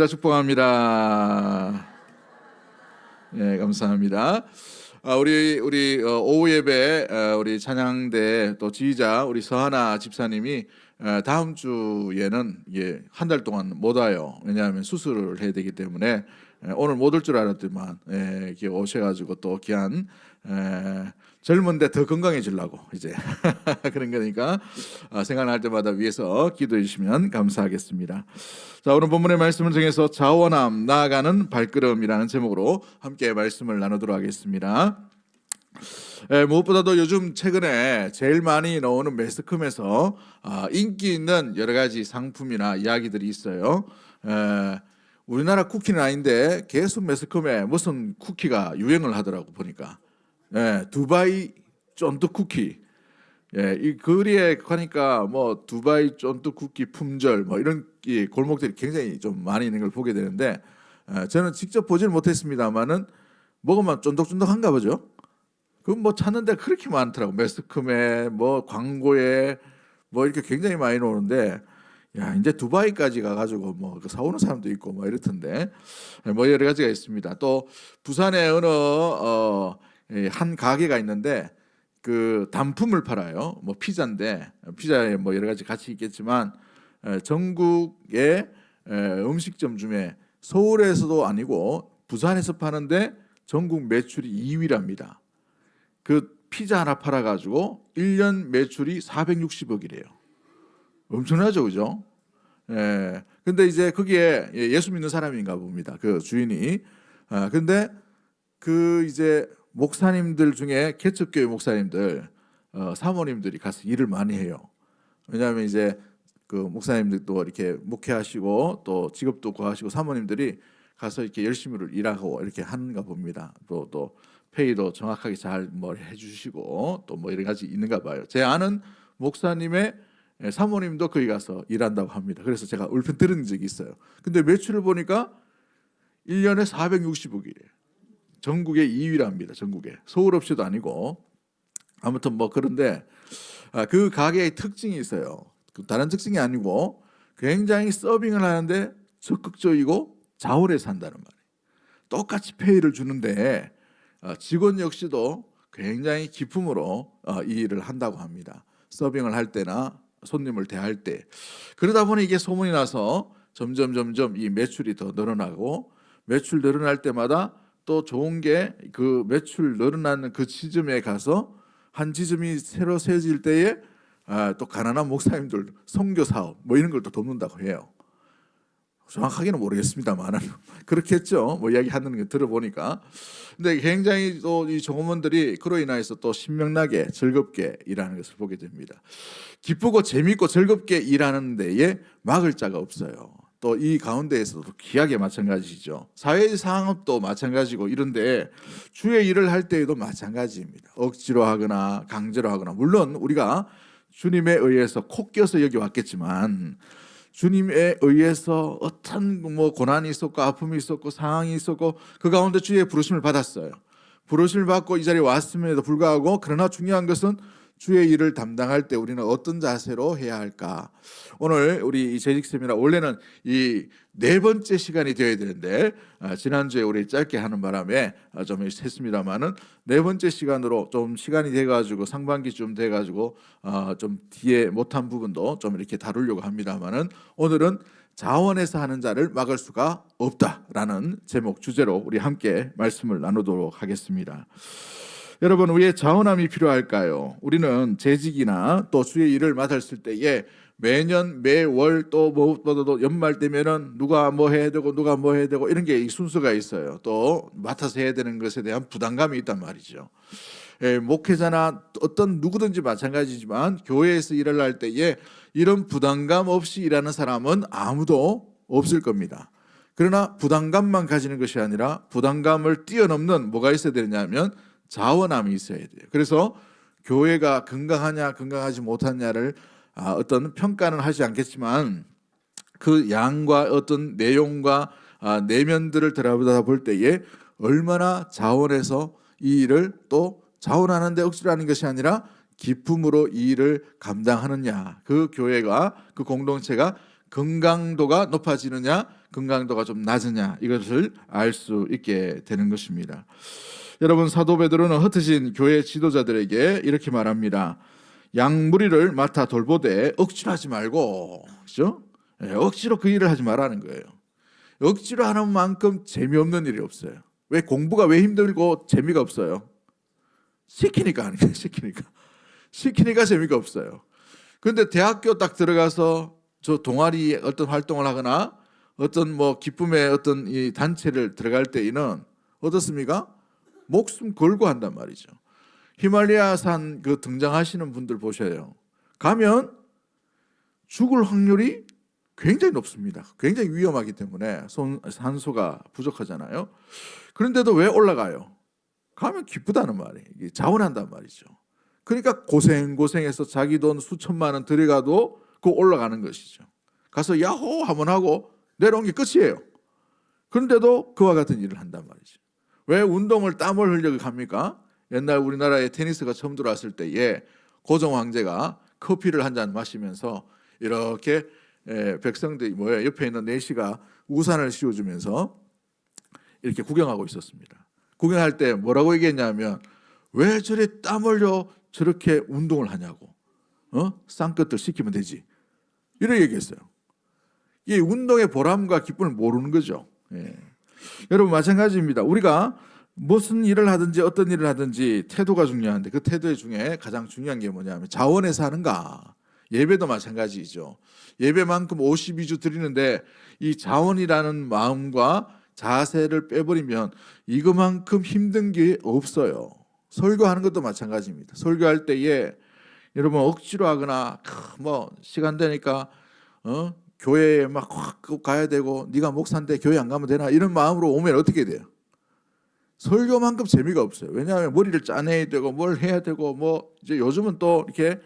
축복합니다. 네, 감사합니다. 우리 오후 예배 우리 찬양대 또 지휘자 우리 서하나 집사님이 다음 주에는 한 달 동안 못 와요. 왜냐하면 수술을 해야 되기 때문에 오늘 못 올 줄 알았더만 이렇게 오셔가지고 또 귀한 젊은데 더 건강해지려고 이제 그런 거니까 생각날 때마다 위해서 기도해 주시면 감사하겠습니다. 자, 오늘 본문의 말씀을 통해서 자원함 나아가는 발걸음이라는 제목으로 함께 말씀을 나누도록 하겠습니다. 무엇보다도 요즘 최근에 제일 많이 나오는 매스컴에서 인기 있는 여러 가지 상품이나 이야기들이 있어요. 우리나라 쿠키는 아닌데 계속 매스컴에 무슨 쿠키가 유행을 하더라고 보니까. 두바이 쫀득 쿠키. 이 거리에 가니까 뭐 두바이 쫀득 쿠키 품절 뭐 이런 골목들이 굉장히 좀 많이 있는 걸 보게 되는데 저는 직접 보지는 못했습니다만은 먹으면 쫀득쫀득한가 보죠. 그건 뭐 찾는데 그렇게 많더라고. 매스컴에 뭐 광고에 뭐 이렇게 굉장히 많이 나오는데 야 이제 두바이까지 가가지고 뭐 사오는 사람도 있고 뭐 이렇던데 뭐 여러 가지가 있습니다. 또 부산에 어느 한 가게가 있는데 그 단품을 팔아요. 뭐 피자인데 피자에 뭐 여러 가지 가치 있겠지만 전국의 음식점 중에 서울에서도 아니고 부산에서 파는데 전국 매출이 2위랍니다. 그 피자 하나 팔아가지고 1년 매출이 460억이래요. 엄청나죠, 그죠? 근데 이제 거기에 예수 믿는 사람인가 봅니다. 그 주인이. 근데 그 이제 목사님들 중에 개척교회 목사님들, 사모님들이 가서 일을 많이 해요. 왜냐하면 이제 그 목사님들도 이렇게 목회하시고 또 직업도 구하시고 사모님들이 가서 이렇게 열심히 일하고 이렇게 하는가 봅니다. 또 페이도 정확하게 잘 뭐 해주시고 또 뭐 여러 가지 있는가 봐요. 제 아는 목사님의 사모님도 거기 가서 일한다고 합니다. 그래서 제가 얼핏 들은 적이 있어요. 근데 매출을 보니까 1년에 460억이래요. 전국의 2위랍니다. 전국에. 서울 없이도 아니고. 아무튼 뭐 그런데 그 가게의 특징이 있어요. 다른 특징이 아니고 굉장히 서빙을 하는데 적극적이고 자원해서 한다는 말이에요. 똑같이 페이를 주는데 직원 역시도 굉장히 기품으로 이 일을 한다고 합니다. 서빙을 할 때나 손님을 대할 때. 그러다 보니 이게 소문이 나서 점점 이 매출이 더 늘어나고 매출 늘어날 때마다 또 좋은 게 그 매출 늘어나는 그 지점에 가서 한 지점이 새로 세워질 때에 또 가난한 목사님들 선교 사업 뭐 이런 걸 또 돕는다고 해요. 정확하게는 모르겠습니다만 그렇겠죠. 뭐 이야기하는 거 들어보니까. 근데 굉장히 또 이 종업원들이 그로 인해서 또 신명나게 즐겁게 일하는 것을 보게 됩니다. 기쁘고 재미있고 즐겁게 일하는 데에 막을 자가 없어요. 또 이 가운데에서도 귀하게 마찬가지죠. 사회상업도 마찬가지고 이런데 주의 일을 할 때에도 마찬가지입니다. 억지로 하거나 강제로 하거나 물론 우리가 주님에 의해서 코 껴서 여기 왔겠지만 주님에 의해서 어떤 뭐 고난이 있었고 아픔이 있었고 상황이 있었고 그 가운데 주의 부르심을 받았어요. 부르심을 받고 이 자리에 왔음에도 불구하고 그러나 중요한 것은 주의 일을 담당할 때 우리는 어떤 자세로 해야 할까? 오늘 우리 이 재직 세미나 원래는 이 네 번째 시간이 되어야 되는데 지난주에 우리 짧게 하는 바람에 좀 했습니다만은 네 번째 시간으로 좀 시간이 돼가지고 상반기쯤 돼가지고 좀 뒤에 못한 부분도 좀 이렇게 다루려고 합니다만은 오늘은 자원해서 하는 자를 막을 수가 없다라는 제목 주제로 우리 함께 말씀을 나누도록 하겠습니다. 여러분 왜 자원함이 필요할까요? 우리는 재직이나 또 주의 일을 맡았을 때에 매년 매월 또 무엇보다도 연말 되면은 누가 뭐 해야 되고 누가 뭐 해야 되고 이런 게 순서가 있어요. 또 맡아서 해야 되는 것에 대한 부담감이 있단 말이죠. 목회자나 어떤 누구든지 마찬가지지만 교회에서 일을 할 때에 이런 부담감 없이 일하는 사람은 아무도 없을 겁니다. 그러나 부담감만 가지는 것이 아니라 부담감을 뛰어넘는 뭐가 있어야 되냐면 자원함이 있어야 돼요. 그래서 교회가 건강하냐 건강하지 못하냐를 어떤 평가는 하지 않겠지만 그 양과 어떤 내용과 내면들을 들여다보다 볼 때에 얼마나 자원해서 이 일을 또 자원하는데 억지로 하는 것이 아니라 기쁨으로 이 일을 감당하느냐, 그 교회가 그 공동체가 건강도가 높아지느냐, 건강도가 좀 낮으냐, 이것을 알 수 있게 되는 것입니다. 여러분, 사도 베드로는 흩어진 교회 지도자들에게 이렇게 말합니다. 양무리를 맡아 돌보되 억지로 하지 말고, 그렇죠? 억지로 그 일을 하지 말라는 거예요. 억지로 하는 만큼 재미없는 일이 없어요. 왜 공부가 왜 힘들고 재미가 없어요? 시키니까 하는 거예요. 시키니까 재미가 없어요. 그런데 대학교 딱 들어가서 저 동아리 어떤 활동을 하거나 어떤 뭐 기쁨의 어떤 이 단체를 들어갈 때에는 어떻습니까? 목숨 걸고 한단 말이죠. 히말라야산 그 등장하시는 분들 보셔요. 가면 죽을 확률이 굉장히 높습니다. 굉장히 위험하기 때문에 산소가 부족하잖아요. 그런데도 왜 올라가요? 가면 기쁘다는 말이에요. 자원한단 말이죠. 그러니까 고생해서 자기 돈 수천만 원 들여가도 그 올라가는 것이죠. 가서 야호 한번 하고 내려온 게 끝이에요. 그런데도 그와 같은 일을 한단 말이죠. 왜 운동을 땀을 흘려 합니까? 옛날 우리나라에 테니스가 처음 들어왔을 때에 고종 황제가 커피를 한 잔 마시면서 이렇게 백성들이 모여 옆에 있는 내시가 우산을 씌워주면서 이렇게 구경하고 있었습니다. 구경할 때 뭐라고 얘기했냐면 왜 저래 땀 흘려 저렇게 운동을 하냐고, 쌍꺼들 시키면 되지, 이렇게 얘기했어요. 이 운동의 보람과 기쁨을 모르는 거죠. 여러분, 마찬가지입니다. 우리가 무슨 일을 하든지 어떤 일을 하든지 태도가 중요한데 그 태도 중에 가장 중요한 게 뭐냐면 자원해서 하는가. 예배도 마찬가지죠. 예배만큼 52주 드리는데 이 자원이라는 마음과 자세를 빼버리면 이거만큼 힘든 게 없어요. 설교하는 것도 마찬가지입니다. 설교할 때에 여러분 억지로 하거나 뭐 시간 되니까 교회에 막 확 가야 되고 네가 목사인데 교회 안 가면 되나 이런 마음으로 오면 어떻게 돼요? 설교만큼 재미가 없어요. 왜냐하면 머리를 짜내야 되고 뭘 해야 되고 뭐 이제 요즘은 또 이렇게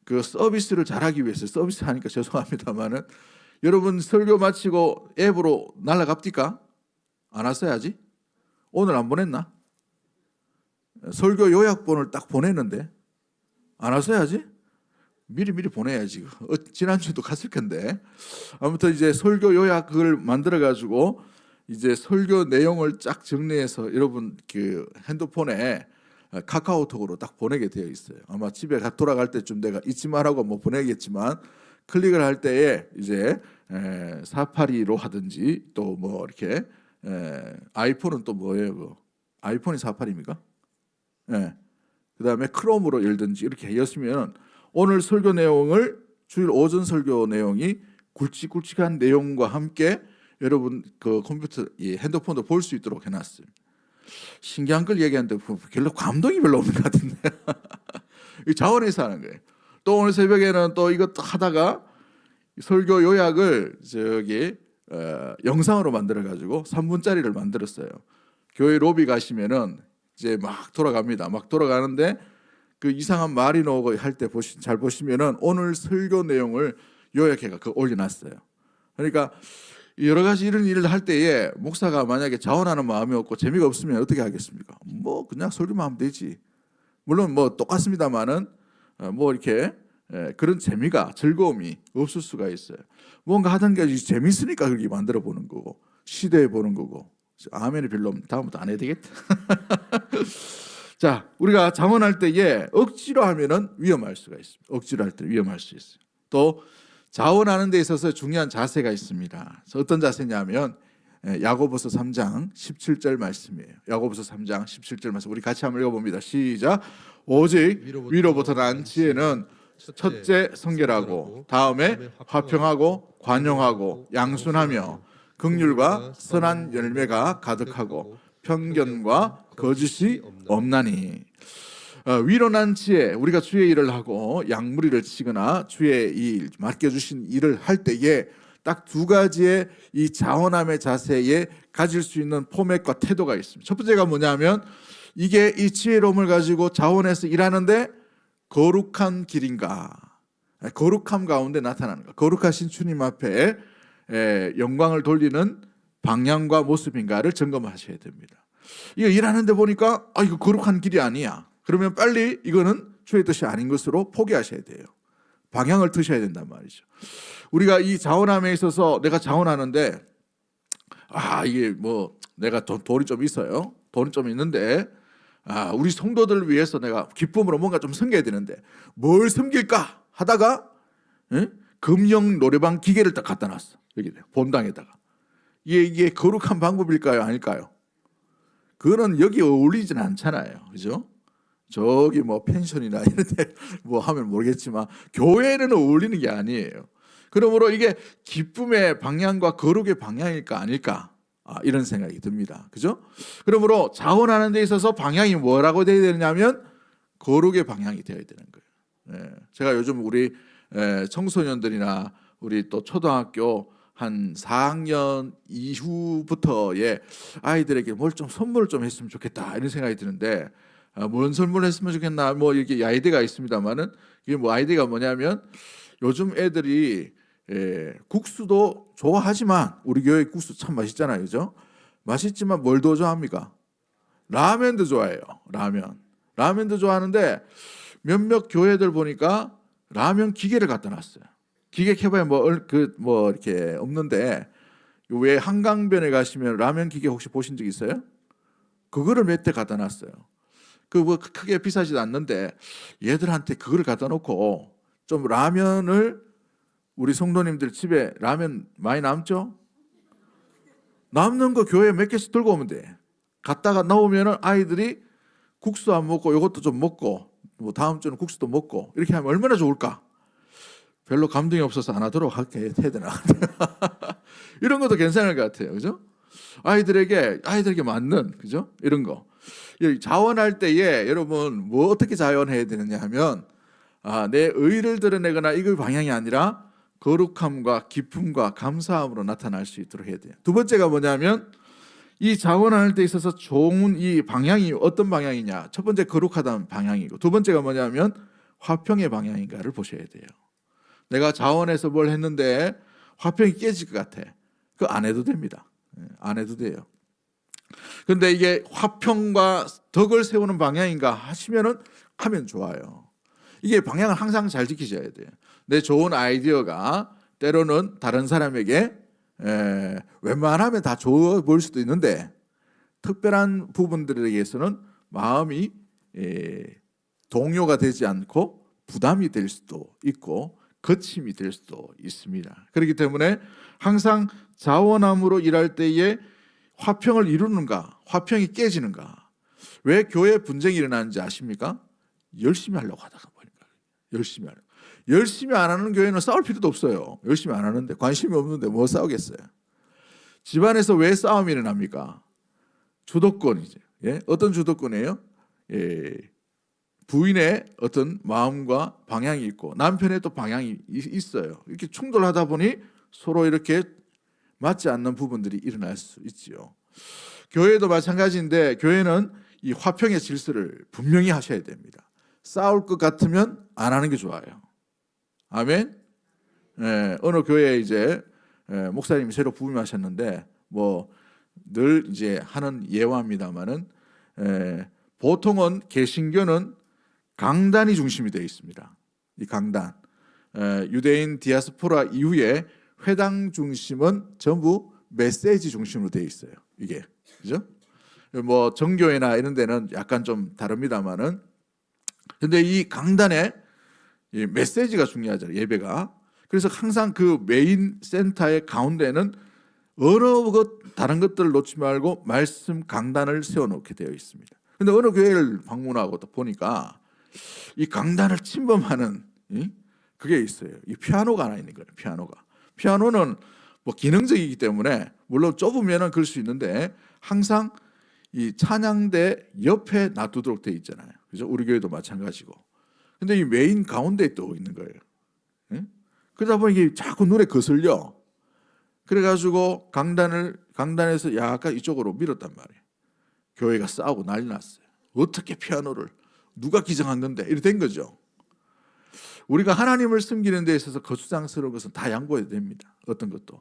그 서비스를 잘하기 위해서 서비스 하니까 죄송합니다만은 여러분 설교 마치고 앱으로 날라갑니까? 안 왔어야지. 오늘 안 보냈나? 설교 요약본을 딱 보냈는데 안 왔어야지. 미리 보내야지. 지난주에도 갔을 텐데. 아무튼 이제 설교 요약을 만들어 가지고 이제 설교 내용을 쫙 정리해서 여러분 그 핸드폰에 카카오톡으로 딱 보내게 되어 있어요. 아마 집에 돌아갈 때쯤 내가 잊지 말라고 뭐 보내겠지만 클릭을 할 때에 이제 482로 하든지 또 뭐 이렇게 아이폰은 또 뭐예요? 그 아이폰이 482입니까? 그다음에 크롬으로 열든지 이렇게 하였으면 오늘 설교 내용을 주일 오전 설교 내용이 굵직굵직한 내용과 함께 여러분 그 컴퓨터 이 핸드폰도 볼 수 있도록 해놨어요. 신기한 걸 얘기하는데 별로 감동이 별로 없는 것 같은데 자원해서 하는 거예요. 또 오늘 새벽에는 또 이것도 하다가 설교 요약을 저기 영상으로 만들어 가지고 3분짜리를 만들었어요. 교회 로비 가시면은 이제 막 돌아갑니다. 막 돌아가는데 그 이상한 말이 나오고 할 때 잘 보시면은 오늘 설교 내용을 요약해가 그 올려놨어요. 그러니까 여러 가지 이런 일을 할 때에 목사가 만약에 자원하는 마음이 없고 재미가 없으면 어떻게 하겠습니까? 뭐 그냥 설교만 하면 되지. 물론 뭐 똑같습니다만은 뭐 이렇게 그런 재미가 즐거움이 없을 수가 있어요. 뭔가 하던 게 재밌으니까 그렇게 만들어 보는 거고 시도해 보는 거고. 아멘이 별로 없면 다음부터 안 해야 되겠다. 자, 우리가 자원할 때에 억지로 하면은 위험할 수가 있습니다. 억지로 할 때 위험할 수 있어요. 또 자원하는 데 있어서 중요한 자세가 있습니다. 어떤 자세냐면 야고보서 3장 17절 말씀이에요. 야고보서 3장 17절 말씀 우리 같이 한번 읽어봅니다. 시작. 오직 위로부터 난 지혜는 첫째 성결하고 다음에 화평하고 관용하고 양순하며 긍휼과 선한 열매가 가득하고 편견과 거짓이 없나니. 위로난 지혜, 우리가 주의 일을 하고 양무리를 치거나 주의 일 맡겨주신 일을 할 때에 딱 두 가지의 이 자원함의 자세에 가질 수 있는 포맷과 태도가 있습니다. 첫 번째가 뭐냐면 이게 이 지혜로움을 가지고 자원해서 일하는데 거룩한 길인가, 거룩함 가운데 나타나는 것, 거룩하신 주님 앞에 영광을 돌리는 방향과 모습인가를 점검하셔야 됩니다. 이거 일하는데 보니까 이거 거룩한 길이 아니야. 그러면 빨리 이거는 주의 뜻이 아닌 것으로 포기하셔야 돼요. 방향을 트셔야 된단 말이죠. 우리가 이 자원함에 있어서 내가 자원하는데 이게 뭐 내가 돈이 좀 있어요. 돈이 좀 있는데 우리 성도들을 위해서 내가 기쁨으로 뭔가 좀 섬겨야 되는데 뭘 섬길까 하다가 금령 노래방 기계를 딱 갖다 놨어. 여기 본당에다가. 이게 거룩한 방법일까요? 아닐까요? 그거는 여기 어울리지는 않잖아요. 그죠? 저기 뭐 펜션이나 이런 데 뭐 하면 모르겠지만 교회는 어울리는 게 아니에요. 그러므로 이게 기쁨의 방향과 거룩의 방향일까 아닐까 이런 생각이 듭니다. 그죠? 그러므로 자원하는 데 있어서 방향이 뭐라고 되어야 되느냐면 거룩의 방향이 되어야 되는 거예요. 제가 요즘 우리 청소년들이나 우리 또 초등학교 한 4학년 이후부터의 아이들에게 뭘 좀 선물을 좀 했으면 좋겠다 이런 생각이 드는데 뭔 선물을 했으면 좋겠나 뭐 이렇게 아이디어가 있습니다만은 이게 뭐 아이디어가 뭐냐면 요즘 애들이 국수도 좋아하지만 우리 교회 국수 참 맛있잖아요, 그죠? 맛있지만 뭘 더 좋아합니까? 라면도 좋아해요. 라면도 좋아하는데 몇몇 교회들 보니까 라면 기계를 갖다 놨어요. 기계 켜봐야 뭐 이렇게 없는데 왜 한강변에 가시면 라면 기계 혹시 보신 적 있어요? 그거를 몇 대 갖다 놨어요. 그 뭐 크게 비싸지도 않는데 얘들한테 그거를 갖다 놓고 좀 라면을 우리 성도님들 집에 라면 많이 남죠? 남는 거 교회에 몇 개씩 들고 오면 돼. 갔다가 나오면은 아이들이 국수 안 먹고 이것도 좀 먹고 뭐 다음 주는 국수도 먹고 이렇게 하면 얼마나 좋을까? 별로 감동이 없어서 안 하도록 해야 되나? 이런 것도 괜찮을 것 같아요, 그죠? 아이들에게 맞는 그죠? 이런 거. 자원할 때에 여러분 뭐 어떻게 자원해야 되느냐 하면 내 의를 드러내거나 이걸 방향이 아니라 거룩함과 기쁨과 감사함으로 나타날 수 있도록 해야 돼요. 두 번째가 뭐냐면 이 자원할 때 있어서 좋은 이 방향이 어떤 방향이냐. 첫 번째 거룩하다는 방향이고 두 번째가 뭐냐면 화평의 방향인가를 보셔야 돼요. 내가 자원해서 뭘 했는데 화평이 깨질 것 같아. 그거 안 해도 됩니다. 안 해도 돼요. 근데 이게 화평과 덕을 세우는 방향인가 하면 좋아요. 이게 방향을 항상 잘 지키셔야 돼요. 내 좋은 아이디어가 때로는 다른 사람에게 웬만하면 다 좋아 보일 수도 있는데 특별한 부분들에게서는 마음이 동요가 되지 않고 부담이 될 수도 있고 거침이 될 수도 있습니다. 그렇기 때문에 항상 자원함으로 일할 때에 화평을 이루는가, 화평이 깨지는가. 왜 교회 분쟁이 일어나는지 아십니까? 열심히 하려고 하다가 보니까 열심히 안 하는 교회는 싸울 필요도 없어요. 열심히 안 하는데 관심이 없는데 뭐 싸우겠어요? 집안에서 왜 싸움이 일어납니까? 주도권이죠. 어떤 주도권이에요? 부인의 어떤 마음과 방향이 있고 남편의 또 방향이 있어요. 이렇게 충돌하다 보니 서로 이렇게 맞지 않는 부분들이 일어날 수 있지요. 교회도 마찬가지인데 교회는 이 화평의 질서를 분명히 하셔야 됩니다. 싸울 것 같으면 안 하는 게 좋아요. 아멘. 어느 교회에 이제 목사님이 새로 부임하셨는데 뭐 늘 이제 하는 예화입니다만은 보통은 개신교는 강단이 중심이 되어 있습니다. 이 강단 유대인 디아스포라 이후에 회당 중심은 전부 메시지 중심으로 되어 있어요. 이게 그죠? 뭐 정교회나 이런 데는 약간 좀 다릅니다만은 근데 이 강단에 이 메시지가 중요하잖아요. 예배가. 그래서 항상 그 메인 센터의 가운데는 어느 것 다른 것들을 놓지 말고 말씀 강단을 세워놓게 되어 있습니다. 근데 어느 교회를 방문하고 또 보니까 이 강단을 침범하는 그게 있어요. 이 피아노가 하나 있는 거예요. 피아노는 뭐 기능적이기 때문에 물론 좁으면은 그럴 수 있는데 항상 이 찬양대 옆에 놔두도록 되어 있잖아요. 그죠? 우리 교회도 마찬가지고. 근데 이 메인 가운데에 또 있는 거예요. 그러다 보니 이게 자꾸 눈에 거슬려. 그래가지고 강단에서 약간 이쪽으로 밀었단 말이에요. 교회가 싸우고 난리 났어요. 어떻게 피아노를 누가 기증한 건데 이렇게 된 거죠. 우리가 하나님을 섬기는 데 있어서 거추장스러운 것은 다 양보해야 됩니다. 어떤 것도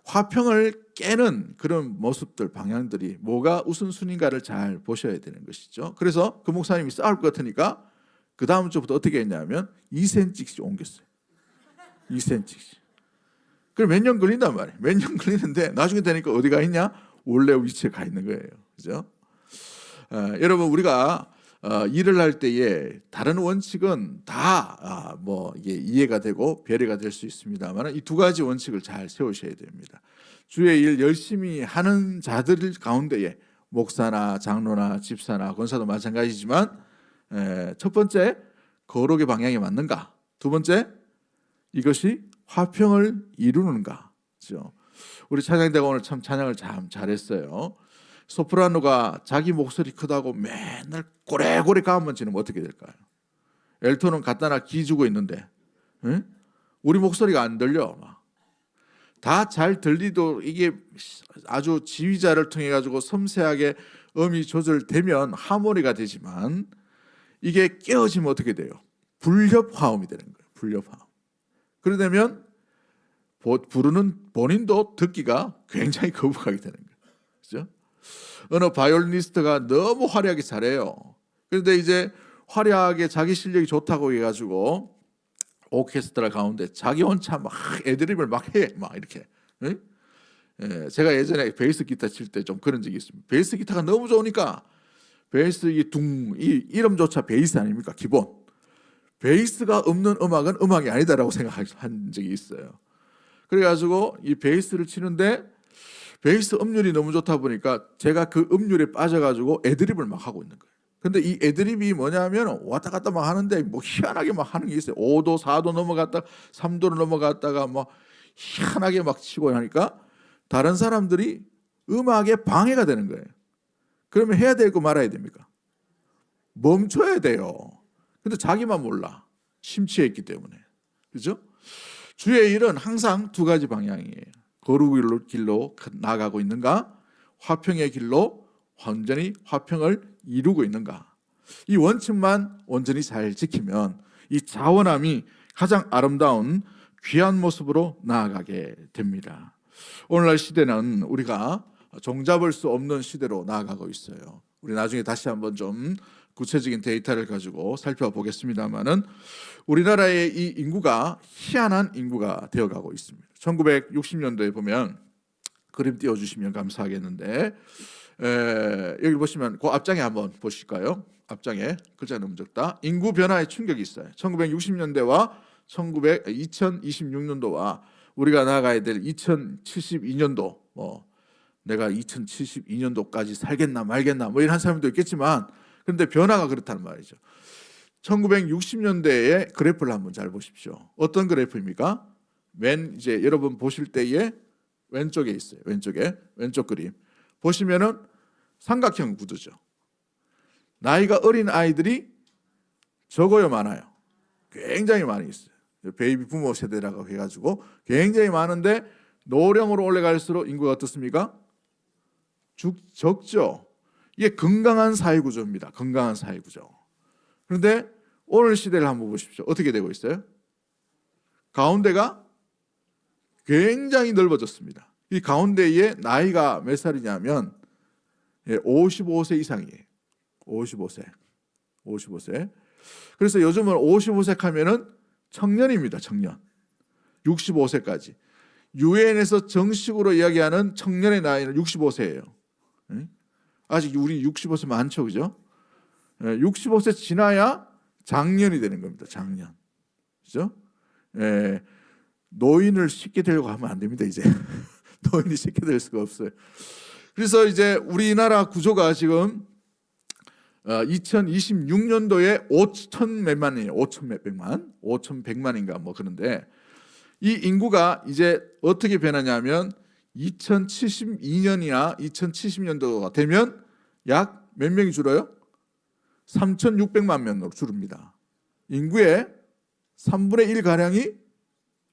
화평을 깨는 그런 모습들 방향들이 뭐가 우선순위인가를 잘 보셔야 되는 것이죠. 그래서 그 목사님이 싸울 것 같으니까 그 다음 주부터 어떻게 했냐면 2cm씩 옮겼어요. 2cm씩. 그럼 몇 년 걸린단 말이에요. 몇 년 걸리는데 나중에 되니까 어디가 있냐? 원래 위치에 가 있는 거예요. 그죠? 여러분 우리가 일을 할 때에 다른 원칙은 다 이게 이해가 되고 배려가 될 수 있습니다만 이 두 가지 원칙을 잘 세우셔야 됩니다. 주의 일 열심히 하는 자들 가운데에 목사나 장로나 집사나 권사도 마찬가지지만 첫 번째 거룩의 방향이 맞는가? 두 번째 이것이 화평을 이루는가? 그렇죠? 우리 찬양대가 오늘 참 찬양을 참 잘했어요. 소프라노가 자기 목소리 크다고 맨날 고래고래 가만 지르면 어떻게 될까요? 엘토는 갖다 놔 기주고 있는데 응? 우리 목소리가 안 들려. 다 잘 들리도 이게 아주 지휘자를 통해 가지고 섬세하게 음이 조절되면 하모니가 되지만 이게 깨어지면 어떻게 돼요? 불협화음이 되는 거예요. 불협화음. 그러려면 부르는 본인도 듣기가 굉장히 거북하게 되는 거예요. 그렇죠? 어느 바이올리니스트가 너무 화려하게 잘해요. 그런데 이제 화려하게 자기 실력이 좋다고 해가지고 오케스트라 가운데 자기 혼자 막 애드립을 막 해, 막 이렇게. 응? 제가 예전에 베이스 기타 칠 때 좀 그런 적이 있습니다. 베이스 기타가 너무 좋으니까 베이스 이 이름조차 베이스 아닙니까? 기본. 베이스가 없는 음악은 음악이 아니다라고 생각한 적이 있어요. 그래가지고 이 베이스를 치는데 베이스 음률이 너무 좋다 보니까 제가 그 음률에 빠져가지고 애드립을 막 하고 있는 거예요. 근데 이 애드립이 뭐냐면 왔다 갔다 막 하는데 뭐 희한하게 막 하는 게 있어요. 5도, 4도 넘어갔다 3도로 넘어갔다가 뭐 희한하게 막 치고 하니까 다른 사람들이 음악에 방해가 되는 거예요. 그러면 해야 되고 말아야 됩니까? 멈춰야 돼요. 근데 자기만 몰라. 심취했기 때문에. 그렇죠? 주의 일은 항상 두 가지 방향이에요. 거룩의 길로 나아가고 있는가? 화평의 길로 완전히 화평을 이루고 있는가? 이 원칙만 온전히 잘 지키면 이 자원함이 가장 아름다운 귀한 모습으로 나아가게 됩니다. 오늘날 시대는 우리가 종잡을 수 없는 시대로 나아가고 있어요. 우리 나중에 다시 한번 좀 구체적인 데이터를 가지고 살펴보겠습니다만은 우리나라의 이 인구가 희한한 인구가 되어가고 있습니다. 1960년도에 보면 그림 띄워주시면 감사하겠는데 여기 보시면 그 앞장에 한번 보실까요? 앞장에 글자 너무 적다. 인구 변화의 충격이 있어요. 1960년대와 2026년도와 우리가 나아가야 될 2072년도 내가 2072년도까지 살겠나 말겠나 뭐 이런 사람도 있겠지만 그런데 변화가 그렇다는 말이죠. 1960년대의 그래프를 한번 잘 보십시오. 어떤 그래프입니까? 이제 여러분 보실 때에 왼쪽에 있어요. 왼쪽 그림 보시면은 삼각형 구도죠. 나이가 어린 아이들이 적어요, 많아요? 굉장히 많이 있어요. 베이비 부모 세대라고 해가지고 굉장히 많은데 노령으로 올라갈수록 인구가 어떻습니까? 적죠. 이게 건강한 사회구조입니다. 건강한 사회구조. 그런데 오늘 시대를 한번 보십시오. 어떻게 되고 있어요? 가운데가 굉장히 넓어졌습니다. 이 가운데에 나이가 몇 살이냐면 55세 이상이에요. 55세. 그래서 요즘은 55세 하면은 청년입니다. 청년. 65세까지. 유엔에서 정식으로 이야기하는 청년의 나이는 65세예요. 아직 우리 65세 많죠, 그죠? 65세 지나야 장년이 되는 겁니다. 장년, 그죠? 노인을 쉽게 되려고 하면 안 됩니다. 이제 노인이 쉽게 될 수가 없어요. 그래서 이제 우리나라 구조가 지금 2026년도에 5천 몇만이에요. 5천 몇백만, 5,100만인가 뭐 그런데 이 인구가 이제 어떻게 변하냐면 2072년이나 2070년도가 되면 약 몇 명이 줄어요? 3,600만 명으로 줄입니다. 인구의 3분의 1 가량이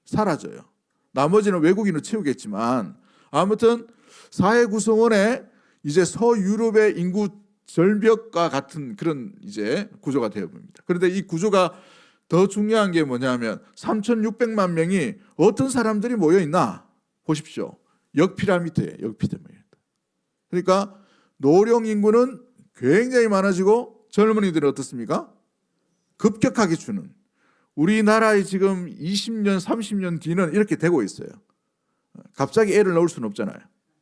사라져요. 나머지는 외국인으로 채우겠지만 아무튼 사회 구성원에 이제 서유럽의 인구 절벽과 같은 그런 이제 구조가 되어 봅니다. 그런데 이 구조가 더 중요한 게 뭐냐면 3,600만 명이 어떤 사람들이 모여 있나 보십시오. 역피라미드예요. 역피라미드. 그러니까 노령 인구는 굉장히 많아지고 젊은이들은 어떻습니까? 급격하게 주는. 우리나라의 지금 20년, 30년 뒤는 이렇게 되고 있어요. 갑자기 애를 낳을 수는 없잖아요.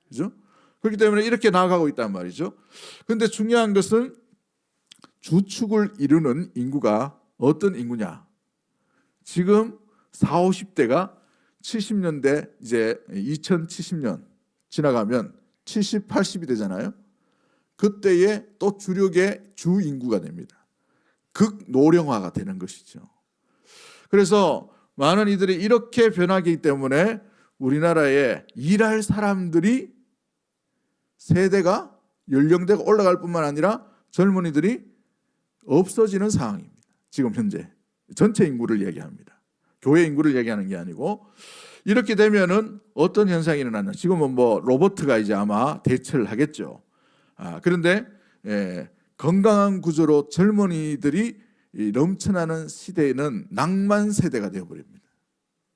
그죠? 그렇기 때문에 이렇게 나아가고 있단 말이죠. 그런데 중요한 것은 주축을 이루는 인구가 어떤 인구냐? 지금 40, 50대가 70년대 이제 2070년 지나가면 70, 80이 되잖아요. 그때에 또 주력의 주 인구가 됩니다. 극노령화가 되는 것이죠. 그래서 많은 이들이 이렇게 변하기 때문에 우리나라에 일할 사람들이 세대가 연령대가 올라갈 뿐만 아니라 젊은이들이 없어지는 상황입니다. 지금 현재 전체 인구를 얘기합니다. 교회 인구를 얘기하는 게 아니고 이렇게 되면은 어떤 현상이 일어나냐? 지금은 뭐 로봇가 이제 아마 대처를 하겠죠. 그런데 건강한 구조로 젊은이들이 넘쳐나는 시대에는 낭만 세대가 되어버립니다.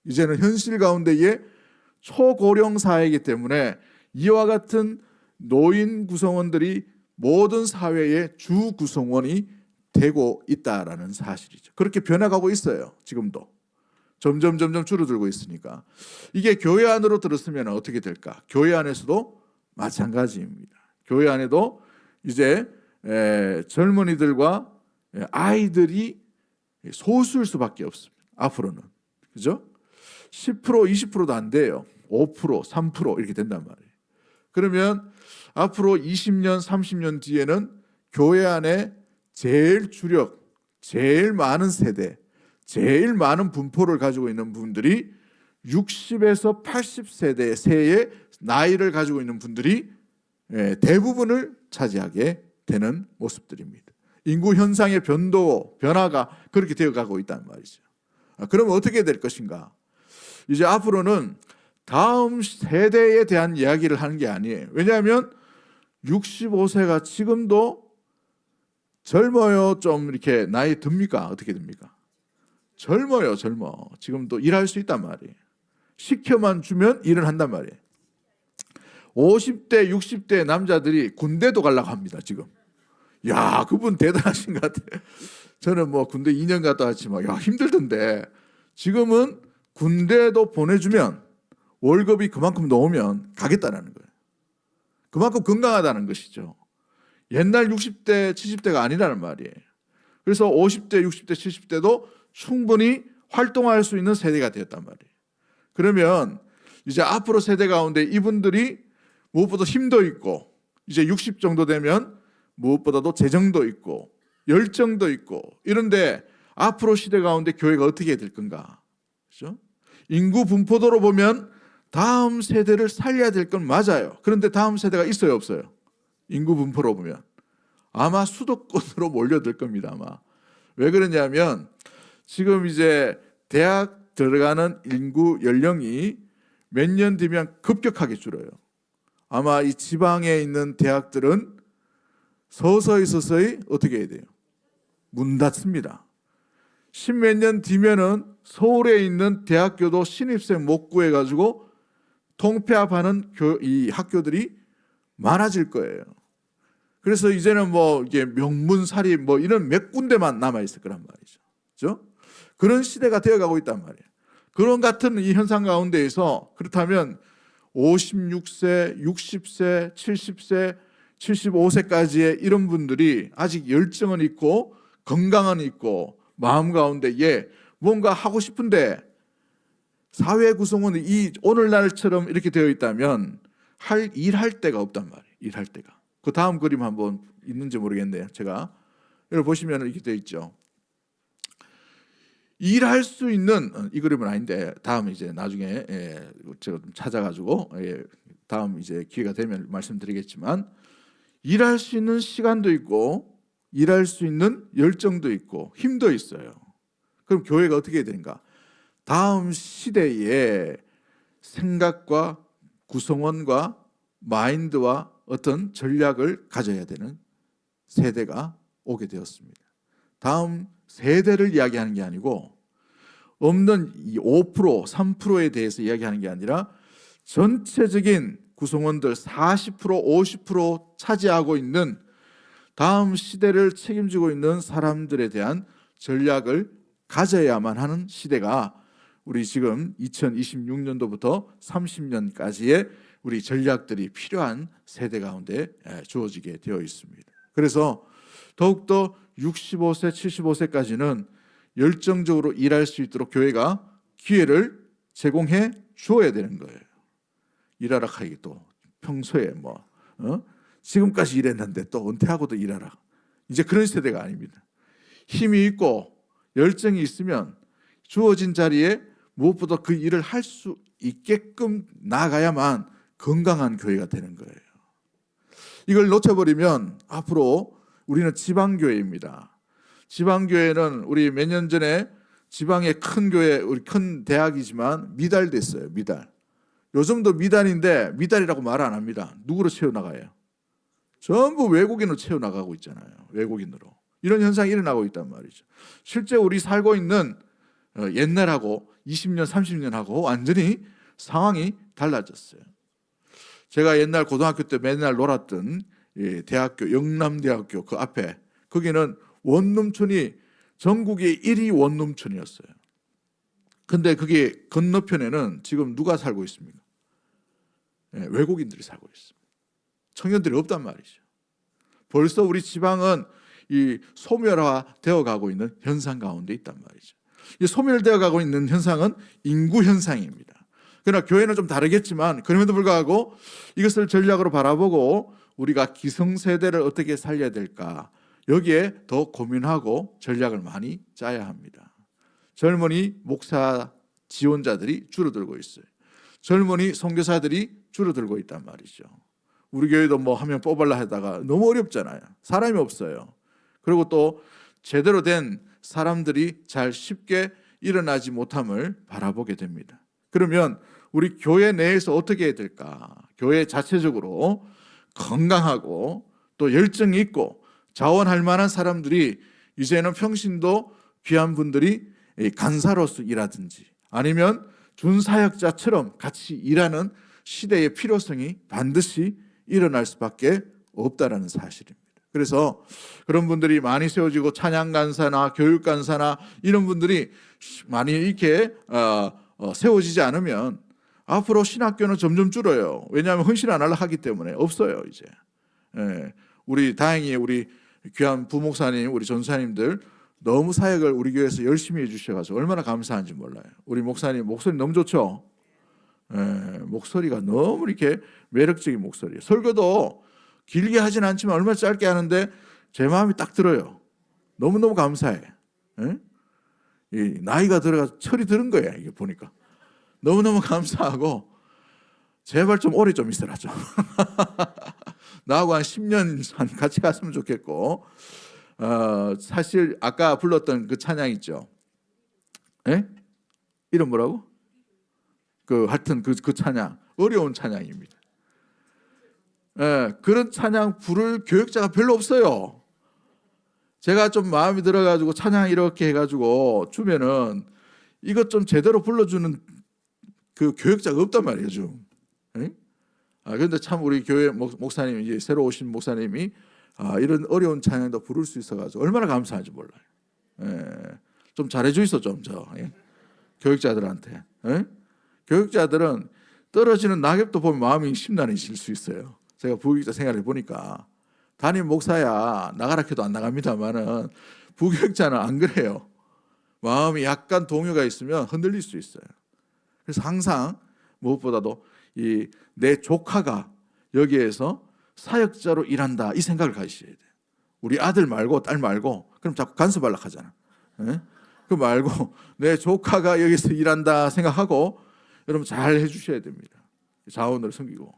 이제는 현실 가운데에 초고령 사회이기 때문에 이와 같은 노인 구성원들이 모든 사회의 주 구성원이 되고 있다라는 사실이죠. 그렇게 변해가고 있어요. 지금도 점점 줄어들고 있으니까 이게 교회 안으로 들었으면 어떻게 될까? 교회 안에서도 마찬가지입니다. 교회 안에도 이제 젊은이들과 아이들이 소수일 수밖에 없습니다. 앞으로는 그죠? 10% 20%도 안 돼요. 5% 3% 이렇게 된단 말이에요. 그러면 앞으로 20년 30년 뒤에는 교회 안에 제일 주력, 제일 많은 세대, 제일 많은 분포를 가지고 있는 분들이 60에서 80세대 세의 나이를 가지고 있는 분들이 대부분을 차지하게 되는 모습들입니다. 인구 현상의 변화가 그렇게 되어가고 있다는 말이죠. 그러면 어떻게 될 것인가? 이제 앞으로는 다음 세대에 대한 이야기를 하는 게 아니에요. 왜냐하면 65세가 지금도 젊어요? 좀 이렇게 나이 듭니까? 어떻게 됩니까? 젊어요, 젊어. 지금도 일할 수 있단 말이에요. 시켜만 주면 일을 한단 말이에요. 50대, 60대 남자들이 군대도 가려고 합니다, 지금. 야, 그분 대단하신 것 같아요. 저는 뭐 군대 2년 갔다 왔지만, 야, 힘들던데. 지금은 군대도 보내주면 월급이 그만큼 넣으면 가겠다는 거예요. 그만큼 건강하다는 것이죠. 옛날 60대, 70대가 아니라는 말이에요. 그래서 50대, 60대, 70대도 충분히 활동할 수 있는 세대가 되었단 말이에요. 그러면 이제 앞으로 세대 가운데 이분들이 무엇보다 힘도 있고 이제 60 정도 되면 무엇보다도 재정도 있고 열정도 있고 이런데 앞으로 시대 가운데 교회가 어떻게 될 건가? 그렇죠? 인구 분포도로 보면 다음 세대를 살려야 될 건 맞아요. 그런데 다음 세대가 있어요, 없어요? 인구 분포로 보면 아마 수도권으로 몰려들 겁니다. 아마. 왜 그러냐면 지금 이제 대학 들어가는 인구 연령이 몇 년 뒤면 급격하게 줄어요. 아마 이 지방에 있는 대학들은 서서히 어떻게 해야 돼요? 문 닫습니다. 십몇 년 뒤면은 서울에 있는 대학교도 신입생 못 구해가지고 통폐합하는 이 학교들이 많아질 거예요. 그래서 이제는 뭐 이게 명문사립 뭐 이런 몇 군데만 남아 있을 거란 말이죠. 그렇죠? 그런 시대가 되어가고 있단 말이에요. 그런 같은 이 현상 가운데에서 그렇다면 56세, 60세, 70세, 75세까지의 이런 분들이 아직 열정은 있고 건강은 있고 마음 가운데에 뭔가 하고 싶은데 사회 구성원이 이 오늘날처럼 이렇게 되어 있다면 일할 데가 없단 말이에요. 일할 데가. 그 다음 그림 한번 있는지 모르겠네요. 제가 여기 보시면 이렇게 되어 있죠. 일할 수 있는 이 그림은 아닌데 다음 이제 나중에 제가 좀 찾아가지고 다음 이제 기회가 되면 말씀드리겠지만 일할 수 있는 시간도 있고 일할 수 있는 열정도 있고 힘도 있어요. 그럼 교회가 어떻게 해야 되는가? 다음 시대의 생각과 구성원과 마인드와 어떤 전략을 가져야 되는 세대가 오게 되었습니다. 다음 세대를 이야기하는 게 아니고 없는 이 5%, 3%에 대해서 이야기하는 게 아니라 전체적인 구성원들 40%, 50% 차지하고 있는 다음 시대를 책임지고 있는 사람들에 대한 전략을 가져야만 하는 시대가 우리 지금 2026년도부터 30년까지의 우리 전략들이 필요한 세대 가운데 주어지게 되어 있습니다. 그래서 더욱더 65세, 75세까지는 열정적으로 일할 수 있도록 교회가 기회를 제공해 주어야 되는 거예요. 일하라 하기 또 평소에 지금까지 일했는데 또 은퇴하고도 일하라. 이제 그런 세대가 아닙니다. 힘이 있고 열정이 있으면 주어진 자리에 무엇보다 그 일을 할 수 있게끔 나아가야만 건강한 교회가 되는 거예요. 이걸 놓쳐버리면 앞으로 우리는 지방교회입니다. 지방교회는 우리 몇 년 전에 지방의 큰 교회, 우리 큰 대학이지만 미달됐어요. 미달. 요즘도 미달인데 미달이라고 말 안 합니다. 누구로 채워나가요? 전부 외국인으로 채워나가고 있잖아요. 외국인으로. 이런 현상이 일어나고 있단 말이죠. 실제 우리 살고 있는 옛날하고 20년, 30년하고 완전히 상황이 달라졌어요. 제가 옛날 고등학교 때 맨날 놀았던 대학교, 영남대학교 그 앞에 거기는 원룸촌이 전국의 1위 원룸촌이었어요. 근데 그게 건너편에는 지금 누가 살고 있습니까? 외국인들이 살고 있습니다. 청년들이 없단 말이죠. 벌써 우리 지방은 이 소멸화되어 가고 있는 현상 가운데 있단 말이죠. 이 소멸되어 가고 있는 현상은 인구 현상입니다. 그러나 교회는 좀 다르겠지만 그럼에도 불구하고 이것을 전략으로 바라보고 우리가 기성세대를 어떻게 살려야 될까 여기에 더 고민하고 전략을 많이 짜야 합니다. 젊은이 목사 지원자들이 줄어들고 있어요. 젊은이 선교사들이 줄어들고 있단 말이죠. 우리 교회도 한 명 뽑으려 하다가 너무 어렵잖아요. 사람이 없어요. 그리고 또 제대로 된 사람들이 잘 쉽게 일어나지 못함을 바라보게 됩니다. 그러면 우리 교회 내에서 어떻게 해야 될까? 교회 자체적으로 건강하고 또 열정이 있고 자원할 만한 사람들이 이제는 평신도 귀한 분들이 간사로서 일하든지 아니면 준사역자처럼 같이 일하는 시대의 필요성이 반드시 일어날 수밖에 없다라는 사실입니다. 그래서 그런 분들이 많이 세워지고 찬양간사나 교육간사나 이런 분들이 많이 이렇게 세워지지 않으면 앞으로 신학교는 점점 줄어요. 왜냐하면 헌신 안 하려 하기 때문에 없어요 이제. 우리 다행히 우리 귀한 부목사님, 우리 전사님들 너무 사역을 우리 교회에서 열심히 해주셔가지고 얼마나 감사한지 몰라요. 우리 목사님 목소리 너무 좋죠. 목소리가 너무 이렇게 매력적인 목소리예요. 설교도 길게 하진 않지만 얼마나 짧게 하는데 제 마음이 딱 들어요. 너무너무 감사해. 이 나이가 들어가 철이 들은 거야 이게 보니까. 너무너무 감사하고 제발 좀 오래 좀 있어라 좀. 나하고 한 10년 같이 갔으면 좋겠고 사실 아까 불렀던 그 찬양 있죠. 이름 뭐라고? 하여튼 그 찬양 어려운 찬양입니다. 그런 찬양 부를 교역자가 별로 없어요. 제가 좀 마음이 들어가지고 찬양 이렇게 해가지고 주면은 이것 좀 제대로 불러주는 그 교역자가 없단 말이에요 지금. 그런데 참 우리 교회 목사님 이제 새로 오신 목사님이 이런 어려운 찬양도 부를 수 있어가지고 얼마나 감사한지 몰라요. 좀 잘해주이소 좀 교역자들한테. 교역자들은 떨어지는 낙엽도 보면 마음이 심란해질 수 있어요. 제가 부교육자 생활을 보니까 담임 목사야 나가라 해도 안 나갑니다만은 부교육자는 안 그래요. 마음이 약간 동요가 있으면 흔들릴 수 있어요. 그래서 항상 무엇보다도 내 조카가 여기에서 사역자로 일한다 이 생각을 가지셔야 돼요. 우리 아들 말고 딸 말고 그럼 자꾸 간섭하려고 하잖아. 그 말고 내 조카가 여기서 일한다 생각하고 여러분 잘 해주셔야 됩니다. 자원으로 섬기고.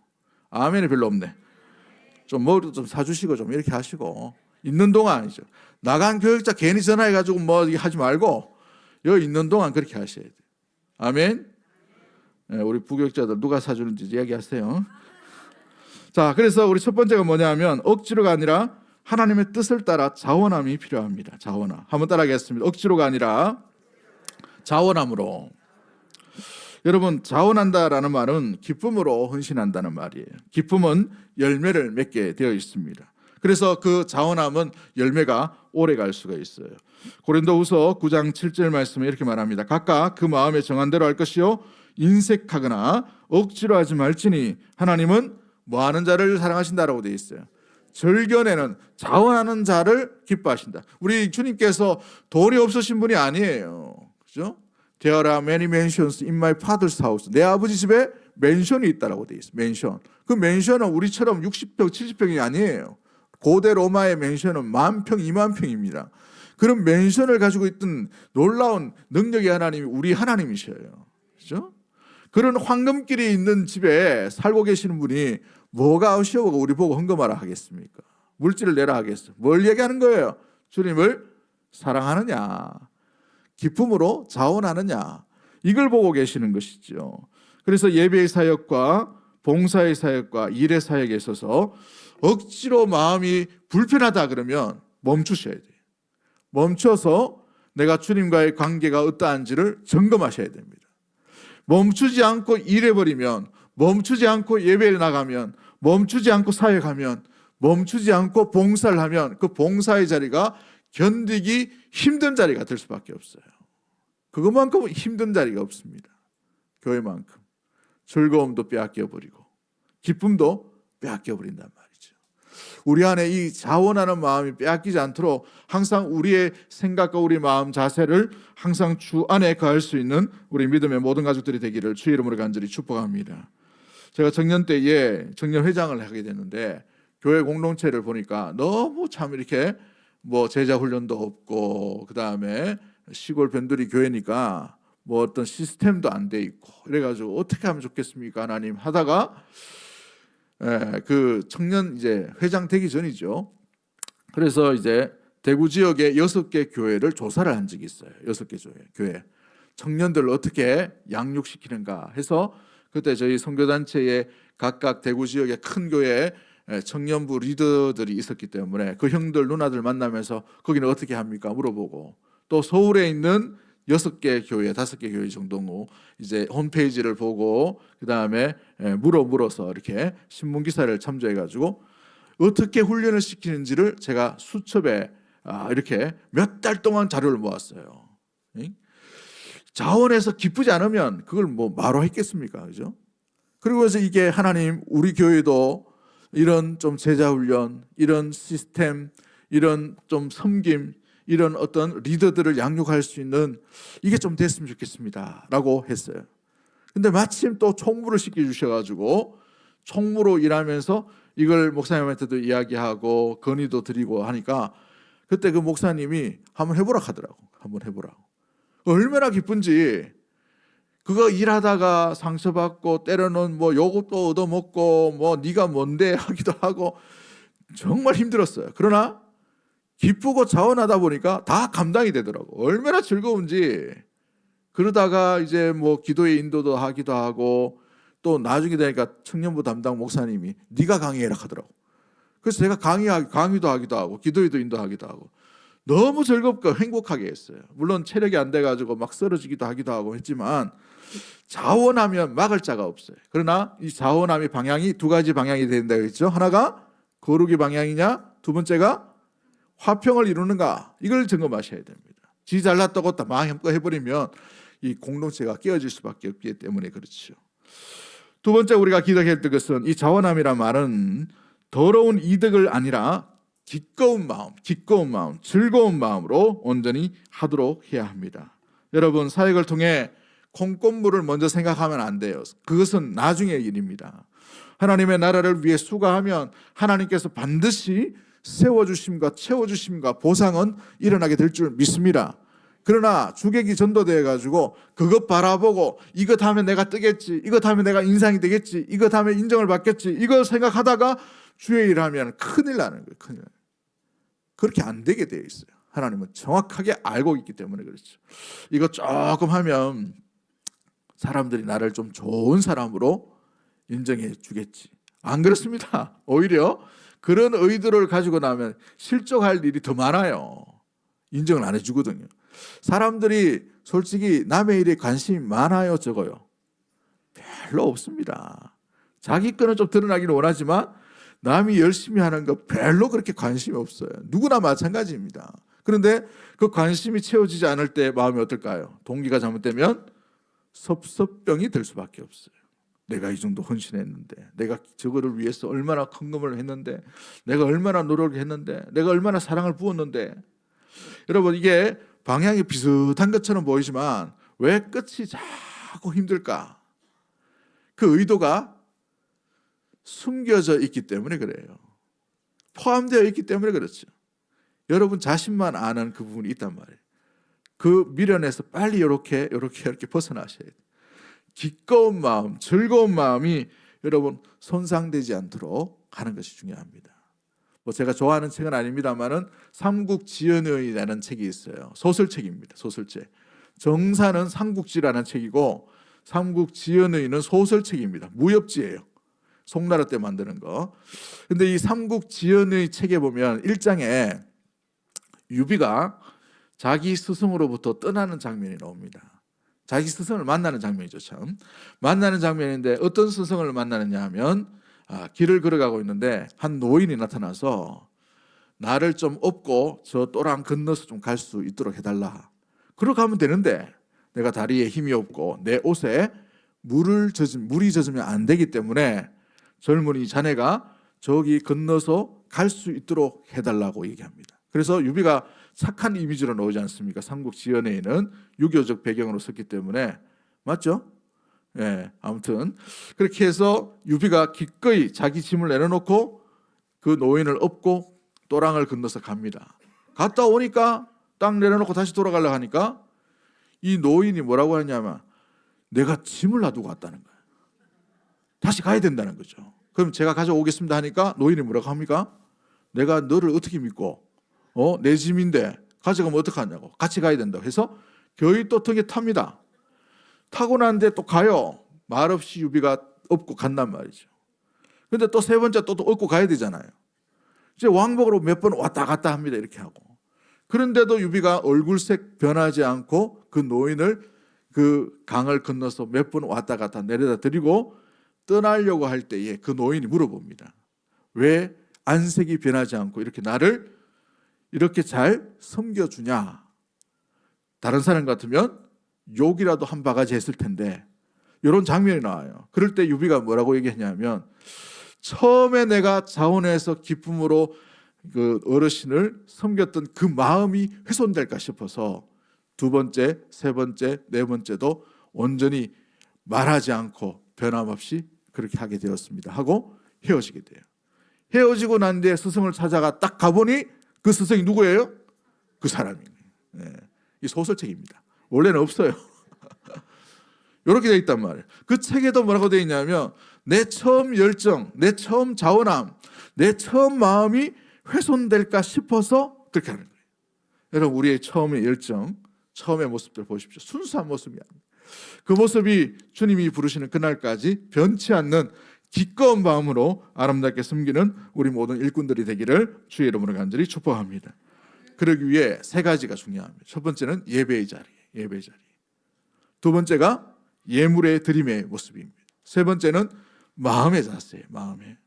아멘이 별로 없네. 좀 뭐라도 좀 사주시고 좀 이렇게 하시고 있는 동안이죠. 나간 교육자 괜히 전화해가지고 하지 말고 여기 있는 동안 그렇게 하셔야 돼요. 아멘. 우리 부교육자들 누가 사주는지 이야기하세요. 자, 그래서 우리 첫 번째가 뭐냐면 억지로가 아니라 하나님의 뜻을 따라 자원함이 필요합니다. 자원함. 한번 따라하겠습니다. 억지로가 아니라 자원함으로. 여러분 자원한다라는 말은 기쁨으로 헌신한다는 말이에요. 기쁨은 열매를 맺게 되어 있습니다. 그래서 그 자원함은 열매가 오래 갈 수가 있어요. 고린도후서 9장 7절 말씀에 이렇게 말합니다. 각각 그 마음에 정한 대로 할 것이요 인색하거나 억지로 하지 말지니 하나님은 뭐하는 자를 사랑하신다라고 되어 있어요. 절견에는 자원하는 자를 기뻐하신다. 우리 주님께서 돈이 없으신 분이 아니에요. 그죠? There are many mansions in my father's house. 내 아버지 집에 맨션이 있다라고 되어 있어요. 맨션. 그 맨션은 우리처럼 60평, 70평이 아니에요. 고대 로마의 맨션은 10,000평, 20,000평입니다. 그런 맨션을 가지고 있던 놀라운 능력의 하나님이 우리 하나님이셔요. 그죠? 그런 황금길이 있는 집에 살고 계시는 분이 뭐가 아쉬워가 우리 보고 헌금하라 하겠습니까? 물질을 내라 하겠어. 뭘 얘기하는 거예요? 주님을 사랑하느냐, 기쁨으로 자원하느냐, 이걸 보고 계시는 것이죠. 그래서 예배의 사역과 봉사의 사역과 일의 사역에 있어서 억지로 마음이 불편하다 그러면 멈추셔야 돼요. 멈춰서 내가 주님과의 관계가 어떠한지를 점검하셔야 됩니다. 멈추지 않고 일해버리면, 멈추지 않고 예배에 나가면, 멈추지 않고 사역하면, 멈추지 않고 봉사를 하면 그 봉사의 자리가 견디기 힘든 자리가 될 수밖에 없어요. 그것만큼은 힘든 자리가 없습니다. 교회만큼. 즐거움도 빼앗겨버리고 기쁨도 빼앗겨버린단 말이죠. 우리 안에 이 자원하는 마음이 빼앗기지 않도록 항상 우리의 생각과 우리 마음 자세를 항상 주 안에 거할 수 있는 우리 믿음의 모든 가족들이 되기를 주의 이름으로 간절히 축복합니다. 제가 청년 때에 청년회장을 하게 됐는데 교회 공동체를 보니까 너무 참 이렇게 뭐 제자 훈련도 없고 그 다음에 시골 변두리 교회니까 뭐 어떤 시스템도 안 돼 있고 이래가지고 어떻게 하면 좋겠습니까 하나님 하다가 그 청년 이제 회장 되기 전이죠. 그래서 이제 대구 지역에 6개 교회를 조사를 한 적이 있어요. 6개 교회 청년들을 어떻게 양육시키는가 해서 그때 저희 선교단체에 각각 대구 지역의 큰 교회에 청년부 리더들이 있었기 때문에 그 형들 누나들 만나면서 거기는 어떻게 합니까 물어보고, 또 서울에 있는 6개 교회, 5개 교회 정도 이제 홈페이지를 보고 그 다음에 물어서 이렇게 신문 기사를 참조해가지고 어떻게 훈련을 시키는지를 제가 수첩에 이렇게 몇 달 동안 자료를 모았어요. 자원해서 기쁘지 않으면 그걸 뭐 마로 했겠습니까, 그죠? 그리고 해서 이게 하나님 우리 교회도 이런 좀 제자 훈련, 이런 시스템, 이런 좀 섬김, 이런 어떤 리더들을 양육할 수 있는 이게 좀 됐으면 좋겠습니다 라고 했어요. 근데 마침 또 총무를 시켜주셔가지고 총무로 일하면서 이걸 목사님한테도 이야기하고 건의도 드리고 하니까 그때 그 목사님이 한번 해보라 하더라고. 한번 해보라고. 얼마나 기쁜지. 그거 일하다가 상처받고 때로는 뭐 요것도 얻어먹고 뭐 네가 뭔데 하기도 하고 정말 힘들었어요. 그러나 기쁘고 자원하다 보니까 다 감당이 되더라고. 얼마나 즐거운지. 그러다가 이제 뭐 기도의 인도도 하기도 하고 또 나중에 되니까 청년부 담당 목사님이 네가 강의해라 하더라고. 그래서 제가 강의도 하기도 하고 기도회도 인도하기도 하고 너무 즐겁고 행복하게 했어요. 물론 체력이 안 돼가지고 막 쓰러지기도 하기도 하고 했지만 자원하면 막을 자가 없어요. 그러나 이 자원함의 방향이 두 가지 방향이 된다고 했죠. 하나가 거룩의 방향이냐, 두 번째가 화평을 이루는가, 이걸 점검하셔야 됩니다. 지 잘났다고 다 마음껏 해버리면 이 공동체가 깨어질 수밖에 없기 때문에 그렇죠. 두 번째 우리가 기억해야 될 것은 이 자원함이란 말은 더러운 이득을 아니라 기꺼운 마음, 즐거운 마음으로 온전히 하도록 해야 합니다. 여러분, 사역을 통해 콩고물을 먼저 생각하면 안 돼요. 그것은 나중의 일입니다. 하나님의 나라를 위해 수고하면 하나님께서 반드시 세워주심과 채워주심과 보상은 일어나게 될 줄 믿습니다. 그러나 주객이 전도되어 가지고 그것 바라보고 이것 하면 내가 뜨겠지, 이것 하면 내가 인상이 되겠지, 이것 하면 인정을 받겠지, 이걸 생각하다가 주의 일을 하면 큰일 나는 거예요. 큰일. 그렇게 안 되게 되어 있어요. 하나님은 정확하게 알고 있기 때문에 그렇죠. 이거 조금 하면 사람들이 나를 좀 좋은 사람으로 인정해 주겠지. 안 그렇습니다. 오히려 그런 의도를 가지고 나면 실족할 일이 더 많아요. 인정을 안 해주거든요. 사람들이 솔직히 남의 일에 관심이 많아요, 적어요? 별로 없습니다. 자기 거는 좀 드러나기는 원하지만 남이 열심히 하는 거 별로 그렇게 관심이 없어요. 누구나 마찬가지입니다. 그런데 그 관심이 채워지지 않을 때 마음이 어떨까요? 동기가 잘못되면 섭섭병이 들 수밖에 없어요. 내가 이 정도 헌신했는데, 내가 저거를 위해서 얼마나 헌금을 했는데, 내가 얼마나 노력을 했는데, 내가 얼마나 사랑을 부었는데. 여러분, 이게 방향이 비슷한 것처럼 보이지만 왜 끝이 자꾸 힘들까? 그 의도가 숨겨져 있기 때문에 그래요. 포함되어 있기 때문에 그렇죠. 여러분 자신만 아는 그 부분이 있단 말이에요. 그 미련에서 빨리 이렇게 벗어나셔야 돼요. 기꺼운 마음, 즐거운 마음이 여러분 손상되지 않도록 하는 것이 중요합니다. 뭐 제가 좋아하는 책은 아닙니다만은 삼국지연의라는 책이 있어요. 소설책입니다. 소설책. 정사는 삼국지라는 책이고 삼국지연의는 소설책입니다. 무협지예요. 송나라 때 만드는 거. 근데 이 삼국지연의 책에 보면 1장에 유비가 자기 스승으로부터 떠나는 장면이 나옵니다. 자기 스승을 만나는 장면이죠, 참. 만나는 장면인데 어떤 스승을 만나느냐 하면 길을 걸어가고 있는데 한 노인이 나타나서 나를 좀 업고 저 또랑 건너서 좀 갈 수 있도록 해달라. 그러고 가면 되는데 내가 다리에 힘이 없고 내 옷에 물이 젖으면 안 되기 때문에 젊은이 자네가 저기 건너서 갈 수 있도록 해달라고 얘기합니다. 그래서 유비가 착한 이미지로 나오지 않습니까? 삼국지연에는 유교적 배경으로 썼기 때문에. 맞죠? 예, 아무튼 그렇게 해서 유비가 기꺼이 자기 짐을 내려놓고 그 노인을 업고 또랑을 건너서 갑니다. 갔다 오니까 딱 내려놓고 다시 돌아가려고 하니까 이 노인이 뭐라고 하냐면 내가 짐을 놔두고 왔다는 거예요. 다시 가야 된다는 거죠. 그럼 제가 가져오겠습니다 하니까 노인이 뭐라고 합니까? 내가 너를 어떻게 믿고 내 짐인데 가져가면 어떡하냐고. 같이 가야 된다고 해서 겨우 또 등에 탑니다. 타고 나는데 또 가요. 말없이 유비가 업고 간단 말이죠. 근데 또 세 번째 또 업고 가야 되잖아요. 이제 왕복으로 몇 번 왔다 갔다 합니다. 이렇게 하고. 그런데도 유비가 얼굴색 변하지 않고 그 노인을 그 강을 건너서 몇 번 왔다 갔다 내려다 드리고 떠나려고 할 때에 그 노인이 물어봅니다. 왜 안색이 변하지 않고 이렇게 나를 이렇게 잘 섬겨주냐? 다른 사람 같으면 욕이라도 한 바가지 했을 텐데 이런 장면이 나와요. 그럴 때 유비가 뭐라고 얘기했냐면 처음에 내가 자원해서 기쁨으로 그 어르신을 섬겼던 그 마음이 훼손될까 싶어서 두 번째, 세 번째, 네 번째도 온전히 말하지 않고 변함없이 그렇게 하게 되었습니다. 하고 헤어지게 돼요. 헤어지고 난 뒤에 스승을 찾아가 딱 가보니 그 스승이 누구예요? 그 사람이에요. 네. 이 소설책입니다. 원래는 없어요. 이렇게 돼 있단 말이에요. 그 책에도 뭐라고 돼 있냐면 내 처음 열정, 내 처음 자원함, 내 처음 마음이 훼손될까 싶어서 그렇게 하는 거예요. 여러분 우리의 처음의 열정, 처음의 모습들 보십시오. 순수한 모습이 아닙니다. 그 모습이 주님이 부르시는 그날까지 변치 않는 기꺼운 마음으로 아름답게 섬기는 우리 모든 일꾼들이 되기를 주의 이름으로 간절히 축복합니다. 그러기 위해 세 가지가 중요합니다. 첫 번째는 예배의 자리예요. 두 번째가 예물의 드림의 모습입니다. 세 번째는 마음의 자세예요. 마음에.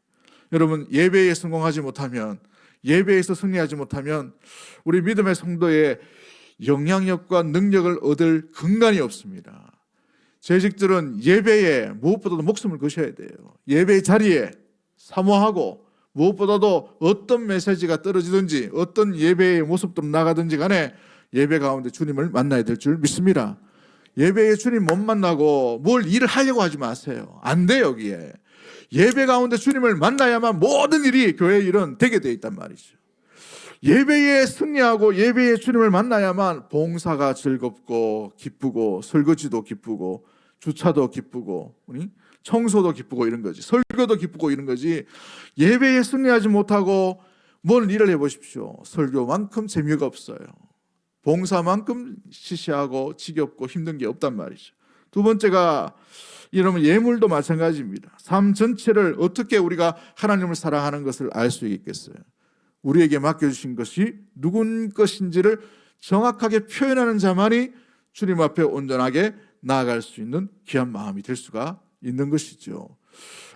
여러분 예배에 성공하지 못하면, 예배에서 승리하지 못하면 우리 믿음의 성도의 영향력과 능력을 얻을 근간이 없습니다. 재직들은 예배에 무엇보다도 목숨을 거셔야 돼요. 예배 자리에 사모하고 무엇보다도 어떤 메시지가 떨어지든지 어떤 예배의 모습으로 나가든지 간에 예배 가운데 주님을 만나야 될 줄 믿습니다. 예배에 주님 못 만나고 뭘 일을 하려고 하지 마세요. 안 돼요. 여기에 예배 가운데 주님을 만나야만 모든 일이 교회의 일은 되게 돼 있단 말이죠. 예배에 승리하고 예배에 주님을 만나야만 봉사가 즐겁고 기쁘고 설거지도 기쁘고 주차도 기쁘고 청소도 기쁘고 이런 거지. 설교도 기쁘고 이런 거지. 예배에 승리하지 못하고 뭘 일을 해보십시오. 설교만큼 재미가 없어요. 봉사만큼 시시하고 지겹고 힘든 게 없단 말이죠. 두 번째가 이러면 예물도 마찬가지입니다. 삶 전체를 어떻게 우리가 하나님을 사랑하는 것을 알 수 있겠어요. 우리에게 맡겨주신 것이 누군 것인지를 정확하게 표현하는 자만이 주님 앞에 온전하게 나아갈 수 있는 귀한 마음이 될 수가 있는 것이죠.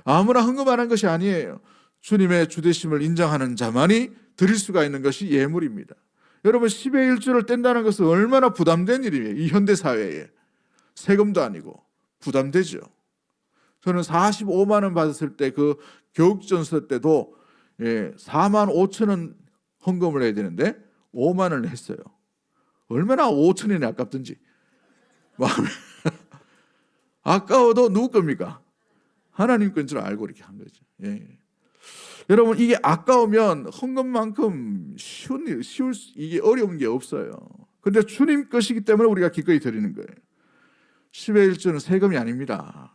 아무나 헌금하는 것이 아니에요. 주님의 주되심을 인정하는 자만이 드릴 수가 있는 것이 예물입니다. 여러분 10의 1조를 뗀다는 것은 얼마나 부담된 일이에요. 이 현대 사회에. 세금도 아니고 부담되죠. 저는 45만 원 받았을 때 그 교육전서 때도 4만 5천 원 헌금을 해야 되는데 5만 원을 했어요. 얼마나 5천 원이 아깝든지. 마음에 아까워도 누구 겁니까? 하나님 건 줄 알고 이렇게 한 거죠. 예. 여러분 이게 아까우면 헌금만큼 이게 어려운 게 없어요. 그런데 주님 것이기 때문에 우리가 기꺼이 드리는 거예요. 10의 1조는 세금이 아닙니다.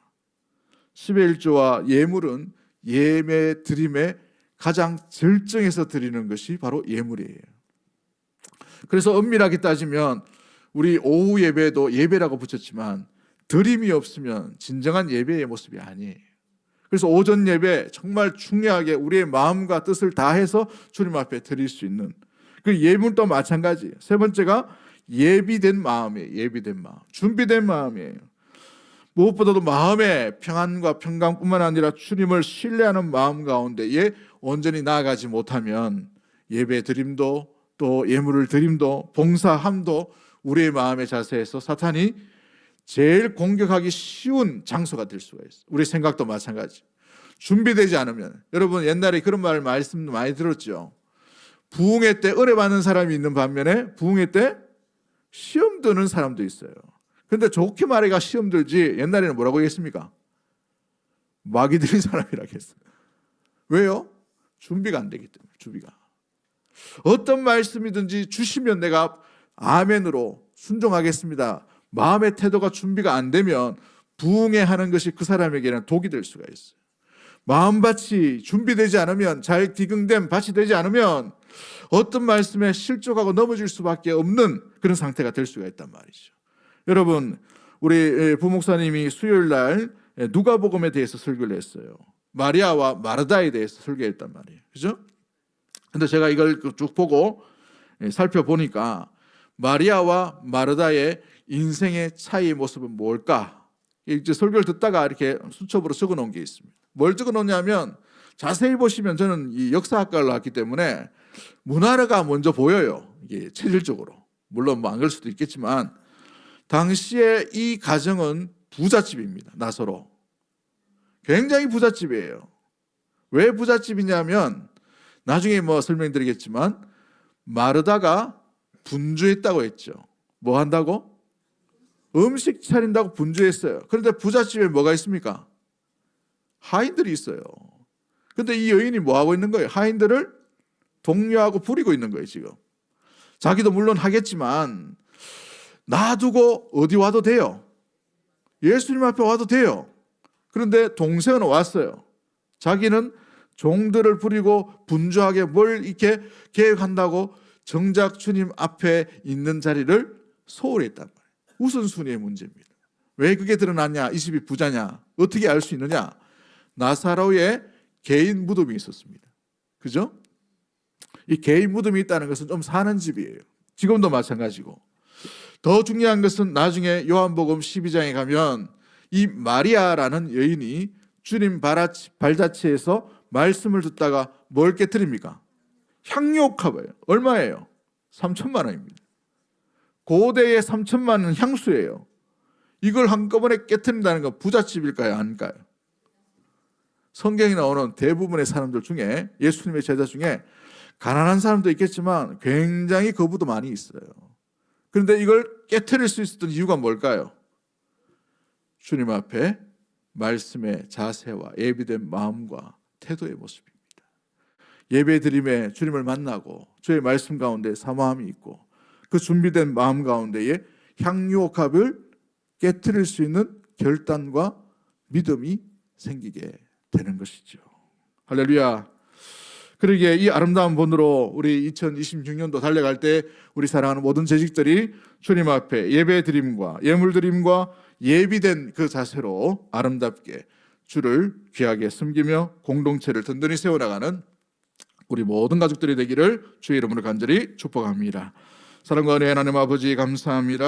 10의 1조와 예물은 예배 드림의 가장 절정에서 드리는 것이 바로 예물이에요. 그래서 엄밀하게 따지면 우리 오후 예배도 예배라고 붙였지만 드림이 없으면 진정한 예배의 모습이 아니에요. 그래서 오전 예배 정말 중요하게 우리의 마음과 뜻을 다해서 주님 앞에 드릴 수 있는 그 예물도 마찬가지예요. 세 번째가 예비된 마음이에요. 예비된 마음, 준비된 마음이에요. 무엇보다도 마음의 평안과 평강뿐만 아니라 주님을 신뢰하는 마음 가운데에 온전히 나아가지 못하면 예배 드림도 또 예물을 드림도 봉사함도 우리의 마음의 자세에서 사탄이 제일 공격하기 쉬운 장소가 될 수가 있어요. 우리 생각도 마찬가지. 준비되지 않으면 여러분 옛날에 그런 말씀도 많이 들었죠. 부흥회 때 은혜 받는 사람이 있는 반면에 부흥회 때 시험 드는 사람도 있어요. 그런데 좋게 말해가 시험 들지 옛날에는 뭐라고 했습니까? 마귀 들인 사람이라고 했어요. 왜요? 준비가 안 되기 때문에. 준비가. 어떤 말씀이든지 주시면 내가 아멘으로 순종하겠습니다. 마음의 태도가 준비가 안 되면 부흥회 하는 것이 그 사람에게는 독이 될 수가 있어요. 마음밭이 준비되지 않으면 잘 디긍된 밭이 되지 않으면 어떤 말씀에 실족하고 넘어질 수밖에 없는 그런 상태가 될 수가 있단 말이죠. 여러분 우리 부목사님이 수요일 날 누가복음에 대해서 설교를 했어요. 마리아와 마르다에 대해서 설교했단 말이에요. 그죠? 근데 제가 이걸 쭉 보고 살펴보니까 마리아와 마르다의 인생의 차이의 모습은 뭘까? 이제 설교를 듣다가 이렇게 수첩으로 적어 놓은 게 있습니다. 뭘 적어 놓냐면 자세히 보시면 저는 이 역사학과를 나왔기 때문에 문화가 먼저 보여요. 이게 체질적으로. 물론 뭐 안 그럴 수도 있겠지만 당시에 이 가정은 부잣집입니다. 나서로. 굉장히 부잣집이에요. 왜 부잣집이냐면 나중에 뭐 설명드리겠지만 마르다가 분주했다고 했죠. 뭐 한다고? 음식 차린다고 분주했어요. 그런데 부잣집에 뭐가 있습니까? 하인들이 있어요. 그런데 이 여인이 뭐 하고 있는 거예요? 하인들을 독려하고 부리고 있는 거예요, 지금. 자기도 물론 하겠지만 놔두고 어디 와도 돼요. 예수님 앞에 와도 돼요. 그런데 동생은 왔어요. 자기는 종들을 부리고 분주하게 뭘 이렇게 계획한다고 정작 주님 앞에 있는 자리를 소홀히 했단 말이에요. 우선순위의 문제입니다. 왜 그게 드러났냐? 이 집이 부자냐? 어떻게 알 수 있느냐? 나사로의 개인 무덤이 있었습니다. 그죠? 이 개인 무덤이 있다는 것은 좀 사는 집이에요. 지금도 마찬가지고. 더 중요한 것은 나중에 요한복음 12장에 가면 이 마리아라는 여인이 주님 발자취에서 말씀을 듣다가 뭘 깨뜨립니까? 향유옥합이에요. 얼마예요? 3천만 원입니다. 고대의 3천만 원은 향수예요. 이걸 한꺼번에 깨뜨린다는 건 부잣집일까요? 아닐까요? 성경에 나오는 대부분의 사람들 중에 예수님의 제자 중에 가난한 사람도 있겠지만 굉장히 거부도 많이 있어요. 그런데 이걸 깨뜨릴 수 있었던 이유가 뭘까요? 주님 앞에 말씀의 자세와 예비된 마음과 태도의 모습입니다. 예배 드림에 주님을 만나고 주의 말씀 가운데 사모함이 있고 그 준비된 마음 가운데에 향유옥합을 깨뜨릴 수 있는 결단과 믿음이 생기게 되는 것이죠. 할렐루야. 그러기에 이 아름다운 본으로 우리 2026년도 달려갈 때 우리 사랑하는 모든 재직들이 주님 앞에 예배 드림과 예물 드림과 예비된 그 자세로 아름답게 주를 귀하게 섬기며 공동체를 든든히 세워나가는 우리 모든 가족들이 되기를 주의 이름으로 간절히 축복합니다. 사랑과 은혜의 하나님 아버지 감사합니다.